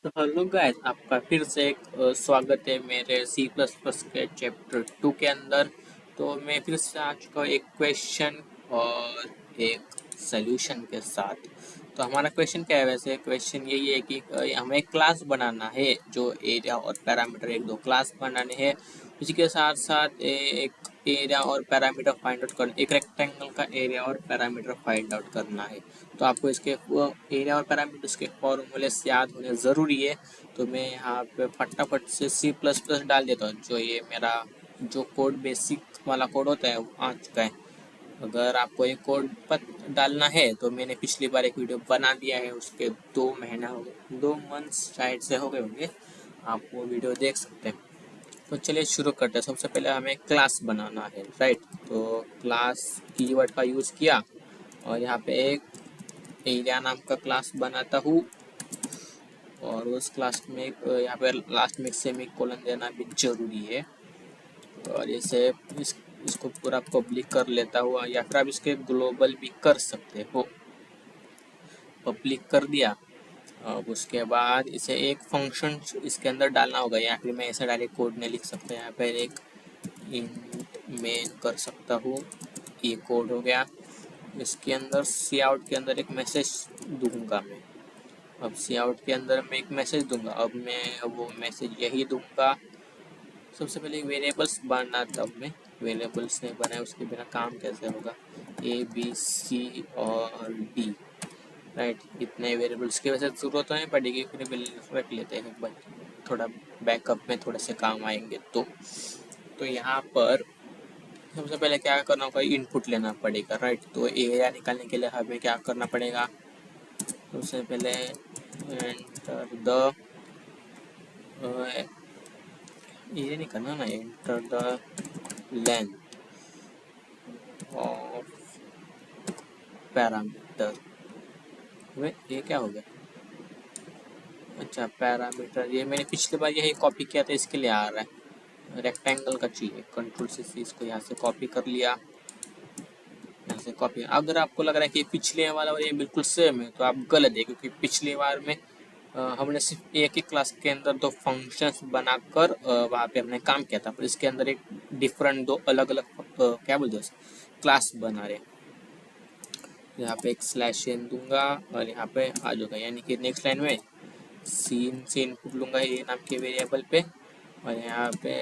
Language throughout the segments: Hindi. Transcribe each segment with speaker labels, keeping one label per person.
Speaker 1: तो हेलो गाइस, आपका फिर से एक स्वागत है मेरे सी प्लस प्लस के चैप्टर 2 के अंदर। तो मैं फिर से आ चुका हूँ एक क्वेश्चन और एक सॉल्यूशन के साथ। तो हमारा क्वेश्चन क्या है? वैसे क्वेश्चन यही है कि हमें एक क्लास बनाना है, जो एरिया और पैरामीटर एक दो क्लास बनाने हैं। उसी के साथ साथ एक एरिया और पैरामीटर फाइंड आउट करना, एक रेक्टेंगल का एरिया और पैरामीटर फाइंड आउट करना है। तो आपको इसके एरिया और पैरामीटर्स के फॉर्मूलेस याद होने ज़रूरी है। तो मैं यहाँ पे फटाफट से सी प्लस प्लस डाल देता हूँ। जो ये मेरा जो कोड बेसिक वाला कोड होता है वो आ चुका है। अगर आपको एक कोड पर डालना है तो मैंने पिछली बार एक वीडियो बना दिया है, उसके 2 महीना हो गए, 2 मंथ्स शायद से हो गए होंगे, आप वो वीडियो देख सकते हैं। तो चलिए शुरू करते हैं। सबसे पहले हमें क्लास बनाना है, राइट। तो क्लास कीवर्ड का यूज़ किया और यहाँ पे एक एरिया नाम का क्लास बनाता हूँ और उस क्लास में यहाँ पे लास्ट में सेमी कोलन देना भी जरूरी है। और इसे इसको पूरा पब्लिक कर लेता हूँ, या फिर आप इसके ग्लोबल भी कर सकते हो। पब्लिक कर दिया। अब उसके बाद इसे एक फंक्शन इसके अंदर डालना होगा, या फिर मैं ऐसे डायरेक्ट कोड में लिख सकता हूँ। यहाँ पर एक इंट मेन कर सकता हूँ, ये कोड हो गया। इसके अंदर सी आउट के अंदर एक मैसेज दूंगा मैं। अब सी आउट के अंदर मैं एक मैसेज दूंगा। अब मैं वो मैसेज यही दूंगा। सबसे पहले वेरिएबल्स बनाता हूँ मैं। वेरिएबल्स नहीं बनाए उसके बिना काम कैसे होगा? ए बी सी और डी, राइट। इतने वेरिएबल्स की वैसे ज़रूरत तो नहीं पड़ेगी, फिर भी रख लेते हैं, बट थोड़ा बैकअप में थोड़े से काम आएंगे। तो यहाँ पर सबसे पहले क्या करना होगा? इनपुट लेना पड़ेगा, राइट। तो एरिया निकालने के लिए हमें क्या करना पड़ेगा? सबसे पहले एंटर द ये नहीं करना ना, enter the length of parameter. ये क्या हो गया? अच्छा, पैरामीटर ये मैंने पिछली बार यही कॉपी किया था, इसके लिए आ रहा है। रेक्टेंगल का चाहिए, कंट्रोल से इसको यहाँ से कॉपी कर लिया, यहाँ से कॉपी। अगर आपको लग रहा है कि पिछले वाला और ये बिल्कुल सेम है तो आप गलत है, क्योंकि पिछली बार में हमने सिर्फ एक ही क्लास के अंदर दो फंक्शंस बनाकर वहाँ पे हमने काम किया था, पर इसके अंदर एक डिफरेंट दो अलग अलग क्या बोलते हैं क्लास बना रहे। यहाँ पे एक स्लैश एन दूंगा और यहाँ पे आ जाऊंगा, यानी कि नेक्स्ट लाइन में सीन से इनपुट लूंगा ये नाम के वेरिएबल पे। और यहाँ पे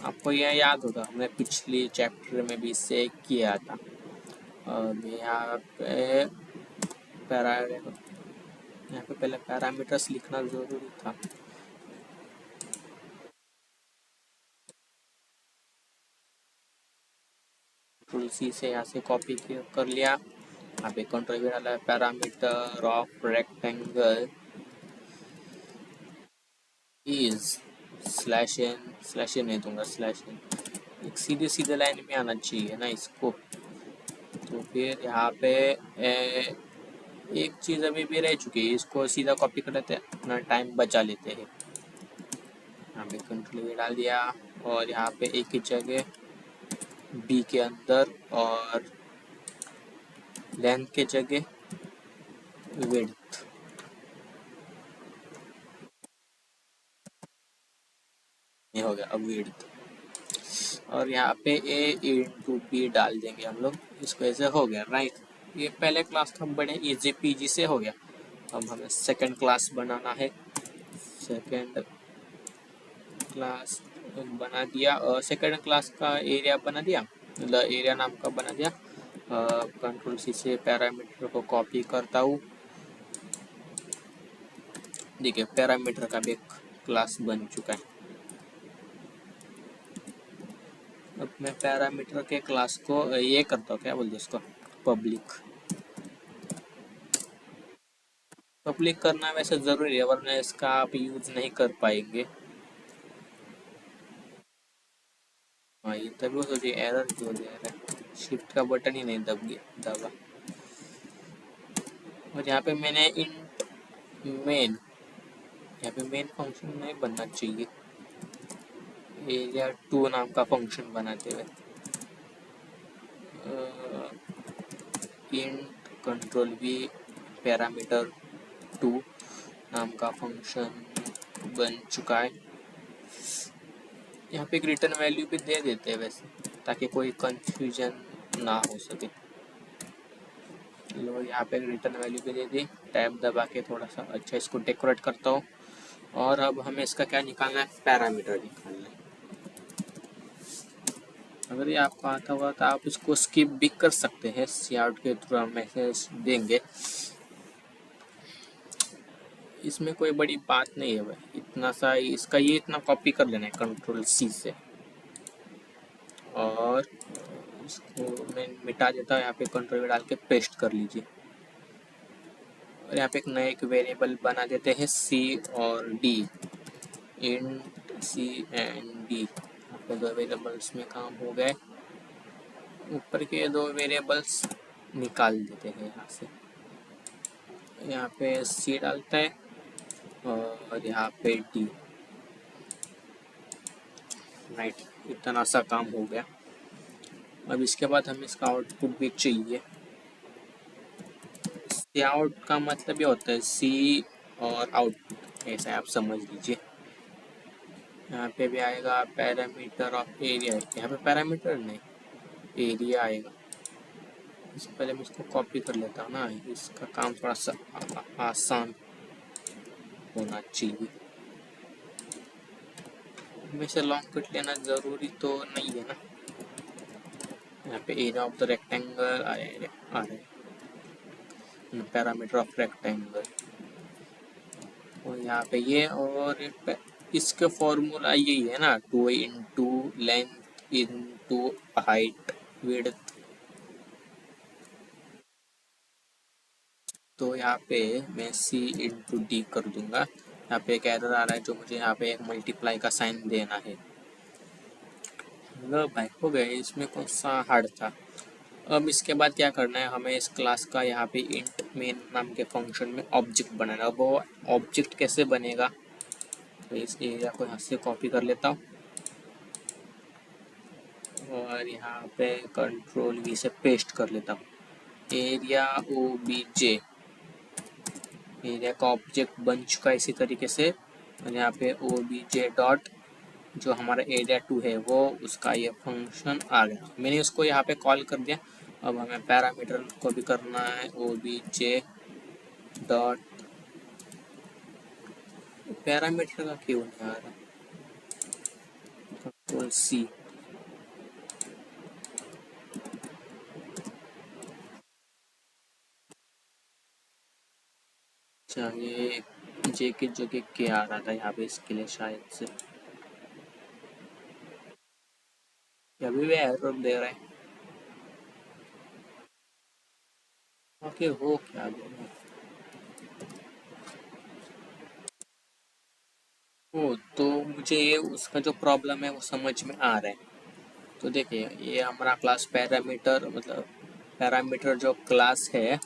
Speaker 1: आपको यह याद होगा, हमने पिछली चैप्टर में भी इससे किया था। अब यहाँ पे पहले पैरामीटर्स लिखना जरूरी था। कंट्रोल सी से यहाँ से कॉपी कर लिया। यहाँ पे कंट्रोल भी डाला है, parameter of rectangle is slash n नहीं दूंगा, स्लैश एन। एक सीधे सीधे लाइन में आना चाहिए ना इसको। तो फिर यहाँ पे एक चीज़ अभी भी रह चुकी है, इसको सीधा कॉपी कर लेते हैं, अपना टाइम बचा लेते हैं। यहाँ पे कंट्रोल भी डाल दिया और यहाँ पे एक ही जगह बी के अंदर और लेंथ के जगह विड्थ। ये हो गया अब विड्थ। और यहाँ पे ए इंटू बी डाल देंगे हम लोग, इसको ऐसे हो गया, राइट। ये पहले क्लास था, बड़े इजी पीजी से हो गया। अब हमें सेकंड क्लास बनाना है। सेकंड क्लास बना दिया और सेकंड क्लास का एरिया बना दिया, मतलब एरिया नाम का बना दिया। कंट्रोल सी से पैरामीटर को कॉपी करता हूँ। देखिए पैरामीटर का भी एक क्लास बन चुका है। अब मैं पैरामीटर के क्लास को ये करता हूँ, क्या बोलते हैं इसको, पब्लिक करना वैसे ज़रूरी है, वरना इसका आप यूज़ नहीं कर पाएंगे। हाँ, ये तभी हो सोचिए एरर क्यों दे रहा है, शिफ्ट का बटन ही नहीं दबा। और यहाँ पे मैंने मेन, यहाँ पे मेन फंक्शन नहीं बनना चाहिए, एरिया 2 नाम का फंक्शन बनाते हुए इंट कंट्रोल भी पैरामीटर 2 नाम का फंक्शन बन चुका है। यहाँ पे एक रिटर्न वैल्यू भी दे देते हैं वैसे, ताकि कोई कंफ्यूजन ना हो सके। लो यहाँ पे रिटर्न वैल्यू भी दे दी। टैब दबा के थोड़ा सा अच्छा इसको डेकोरेट करता हूँ। और अब हमें इसका क्या निकालना है, पैरामीटर निकालना है। अगर ये आपको आता होगा तो आप इसको स्किप भी कर सकते हैं, सी आउट के थ्रू हम मैसेज देंगे। इसमें कोई बड़ी बात नहीं है भाई, इतना सा इसका ये इतना कॉपी कर लेना है कंट्रोल सी से, और इसको मैं मिटा देता हूँ। यहाँ पे कंट्रोल डाल के पेस्ट कर लीजिए। और यहाँ पे एक नए एक वेरिएबल बना देते हैं सी और D, int C and D. आपको दो वेरिएबल्स में काम हो गए। ऊपर के दो वेरिएबल्स निकाल देते हैं यहाँ से। यहाँ पे सी डालता है और यहाँ पे डी। राइट, इतना सा काम हो गया। अब इसके बाद हमें इसका आउटपुट भी चाहिए। सी आउट का मतलब ये होता है सी और आउटपुट, ऐसा आप समझ लीजिए। यहाँ पे भी आएगा पैरामीटर ऑफ एरिया। यहाँ पे पैरामीटर नहीं, एरिया आएगा। इससे पहले मैं इसको कॉपी कर लेता हूँ ना, इसका काम थोड़ा सा आसान होना चाहिए। हमेशा लॉन्ग कट लेना ज़रूरी तो नहीं है ना। यहाँ पे एरिया ऑफ द रेक्टेंगल आ रहा है, पैरामीटर ऑफ रेक्टेंगल। और यहाँ पे ये, और इसके फॉर्मूला यही है ना, 2 into length into height width. तो यहाँ पे मैं सी इंटू डी कर दूंगा। यहाँ पे एक एरर आ रहा है, जो मुझे यहाँ पे एक मल्टीप्लाई का साइन देना है। लो भाई, हो गया। इसमें कौन सा हार्ड था। अब इसके बाद क्या करना है, हमें इस क्लास का यहाँ पे इंट मेन नाम के फंक्शन में ऑब्जेक्ट बनाना है। अब वो ऑब्जेक्ट कैसे बनेगा, तो इस एरिया को यहाँ से कॉपी कर लेता हूँ और यहाँ पे कंट्रोल वी से पेस्ट कर लेता हूँ। Area O B J, area का ऑब्जेक्ट बन चुका है इसी तरीके से। और यहाँ पे ओ बी जे डॉट, जो हमारा एरिया 2 है वो उसका ये फंक्शन आ गया। मैंने उसको यहाँ पे कॉल कर दिया। अब हमें पैरामीटर को भी करना है, O B J dot, parameter का क्यों नहीं आ रहा, कंट्रोल सी। अच्छा, ये जे की जगह के आ रहा था यहाँ पे, इसके लिए शायद से अभी भी एरर दे रहा है। ओके, हो क्या गया। ओ, तो मुझे ये उसका जो प्रॉब्लम है वो समझ में आ रहा है। तो देखिए, ये हमारा क्लास पैरामीटर, मतलब पैरामीटर जो क्लास है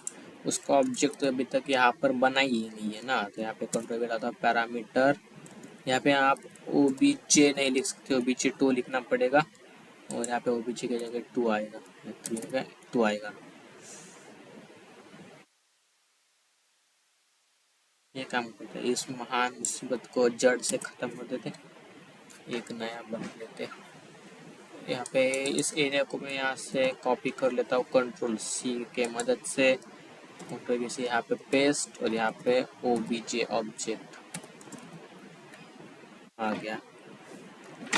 Speaker 1: उसका ऑब्जेक्ट तो अभी तक यहाँ पर बना ही नहीं है ना। तो यहाँ पे कंट्रोल आता है पैरामीटर। यहाँ पे आप ओ बी जे नहीं लिख सकते, ओ बी जे 2 लिखना पड़ेगा। और यहाँ पे ओ बी जे की जगह 2 आएगा, 2 आएगा। ये काम करते हैं, इस महान मुसीबत को जड़ से ख़त्म कर देते, एक नया बना लेते। यहाँ पे इस एरिया को मैं यहाँ से कॉपी कर लेता हूँ कंट्रोल सी के मदद से। कंट्रोल से यहाँ पे पेस्ट, और यहाँ पे ओ बी जे ऑब्जेक्ट आ गया।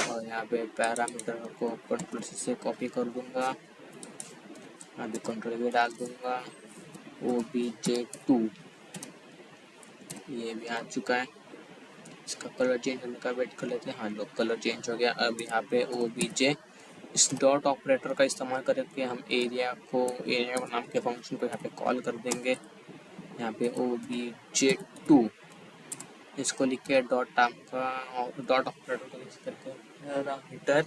Speaker 1: और यहाँ पे पैरामीटर को कंट्रोल सी से कॉपी कर दूंगा, अभी कंट्रोल वी डाल दूंगा, ओ बी जे 2, ये भी आ चुका है। इसका कलर चेंज होने का वेट कर लेते हैं। हाँ, लो कलर चेंज हो गया। अब यहाँ पे ओ बी जे, इस डॉट ऑपरेटर का इस्तेमाल करके हम एरिया नाम के फंक्शन को यहाँ पे कॉल कर देंगे। यहाँ पे ओ बी जे 2, इसको लिख के डॉट नाम का डॉट ऑपरेटर को यूज करके पैरामीटर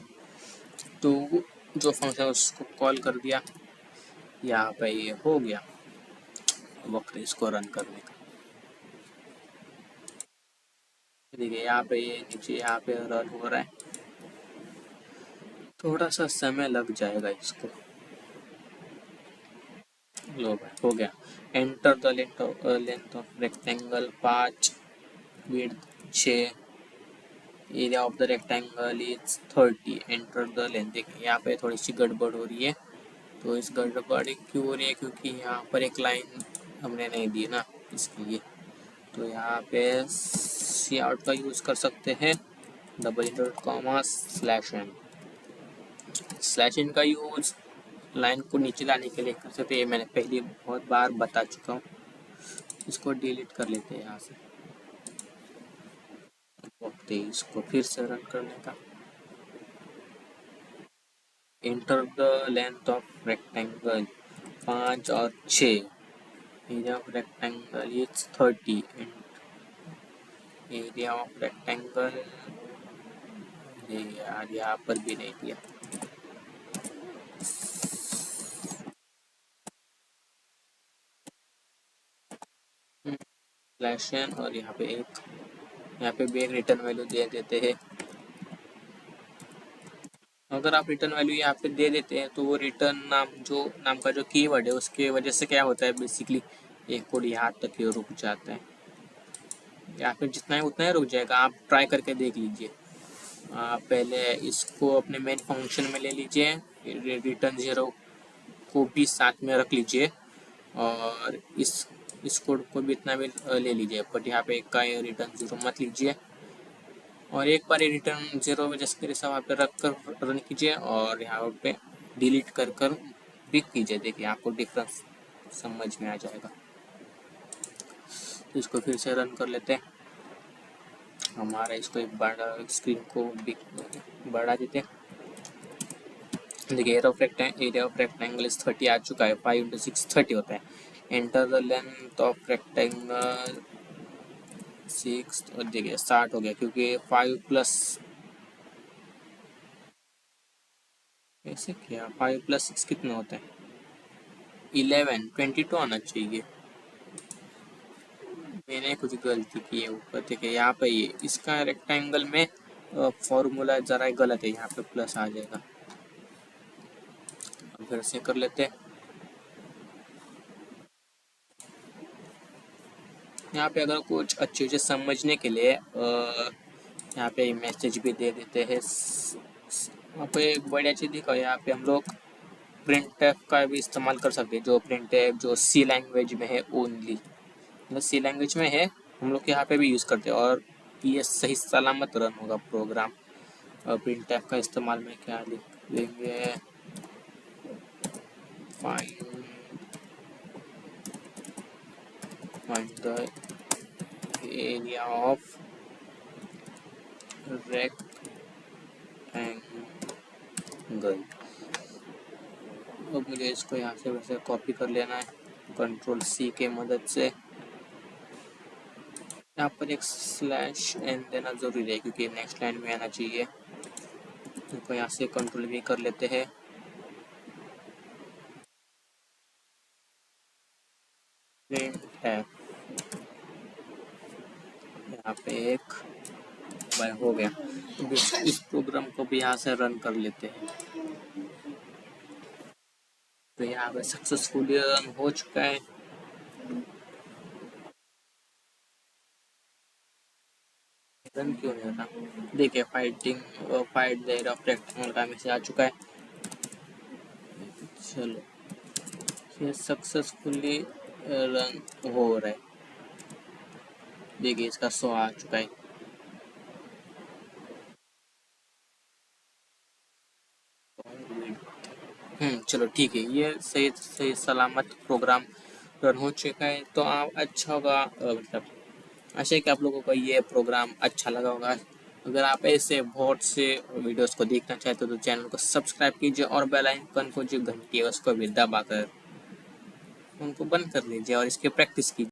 Speaker 1: 2 जो फंक्शन उसको कॉल कर दिया। यहाँ पे ये हो गया। वक्त इसको रन करने का। देखिए यहाँ पे ये नीचे यहाँ पे रन हो रहा है, थोड़ा सा समय लग जाएगा इसको। लो भाई, हो गया। Enter the length of rectangle 5 width 6, area of the rectangle is 30, enter the length. देखिए यहाँ पे थोड़ी सी गड़बड़ हो रही है, तो इस गड़बड़ क्यों हो रही है, क्योंकि यहाँ पर एक लाइन हमने नहीं दी ना, इसके लिए। तो यहाँ पे सी आउट का यूज़ कर सकते हैं, double interview comma /n। /n का यूज़ लाइन को नीचे लाने के लिए कर सकते हैं, मैंने पहले बहुत बार बता चुका हूँ। इसको डिलीट कर लेते हैं यहाँ से, वक्त इसको फिर से रन करने का। Enter the length of rectangle 5 और 6, area of rectangle is 30, area of rectangle यार यहाँ पर भी नहीं दिया। /n और यहाँ पे भी एक रिटर्न वैल्यू दे देते हैं। अगर आप रिटर्न वैल्यू यहाँ पे दे देते हैं तो वो रिटर्न नाम का जो कीवर्ड है उसके वजह से क्या होता है, बेसिकली एक कोड यहाँ तक ही रुक जाता है, या फिर जितना है उतना ही रुक जाएगा। आप ट्राई करके देख लीजिए। पहले इसको अपने मेन फंक्शन में ले लीजिए, रिटर्न 0 को भी साथ में रख लीजिए, और इस कोड को भी इतना भी ले लीजिए, बट यहाँ पे का रिटर्न 0 मत लीजिए। और एक बार रिटर्न 0 जैसे मेरे वहाँ पे रख कर रन कीजिए, और यहाँ पे डिलीट कर भी कीजिए। देखिए आपको डिफरेंस समझ में आ जाएगा। तो इसको फिर से रन कर लेते हैं। हमारा इसको एक बड़ा स्क्रीन को बढ़ा देते हैं। देखिए एरिया ऑफ रेक्टेंगल इज 30 आ चुका है, 5 × 6 30 होता है। Enter the length of rectangle 6, और देखिए 60 हो गया, क्योंकि 5 प्लस ऐसे क्या 5 + 6 कितना होता है, 11, 22 आना चाहिए। मैंने कुछ गलती की है ऊपर। देखिए यहाँ पे ये इसका रेक्टेंगल में फॉर्मूला जरा गलत है, यहाँ पे प्लस आ जाएगा। फिर से कर लेते हैं। यहाँ पे अगर कुछ अच्छे से समझने के लिए यहाँ पे मैसेज भी दे देते हैं। यहाँ पे एक बढ़िया चीज़ दिखा, यहाँ पे हम लोग printf का भी इस्तेमाल कर सकते हैं। जो printf जो C लैंग्वेज में है ओनली, मतलब C लैंग्वेज में है, हम लोग यहाँ पे भी यूज़ करते हैं, और ये सही सलामत रन होगा प्रोग्राम। printf का इस्तेमाल में क्या लिख लेंगे, find the area of rectangle। अब मुझे इसको यहाँ से वैसे कॉपी कर लेना है Ctrl+C के मदद से। यहाँ पर एक /n देना जरूरी है, क्योंकि नेक्स्ट लाइन में आना चाहिए। तो यहाँ से Ctrl+V कर लेते हैं। यहाँ पे एक बार हो गया, तो इस प्रोग्राम को भी यहाँ से रन कर लेते हैं। तो यहाँ पे सक्सेसफुली रन हो चुका है। रन क्यों नहीं होता, देखिए fight the area of rectangle का मैसेज आ चुका है। चलो ये सक्सेसफुली रन हो रहा है। देखिए इसका 100 आ चुका है। चलो ठीक है, ये सही सलामत प्रोग्राम रन हो चुका है। तो आप अच्छा होगा, मतलब आशा है कि आप लोगों को ये प्रोग्राम अच्छा लगा होगा। अगर आप ऐसे बहुत से वीडियोस को देखना चाहते हो तो चैनल को सब्सक्राइब कीजिए, और बेल आइकन को जो घंटी है उसको भी दबाकर उनको बंद कर लीजिए, और इसकी प्रैक्टिस कीजिए।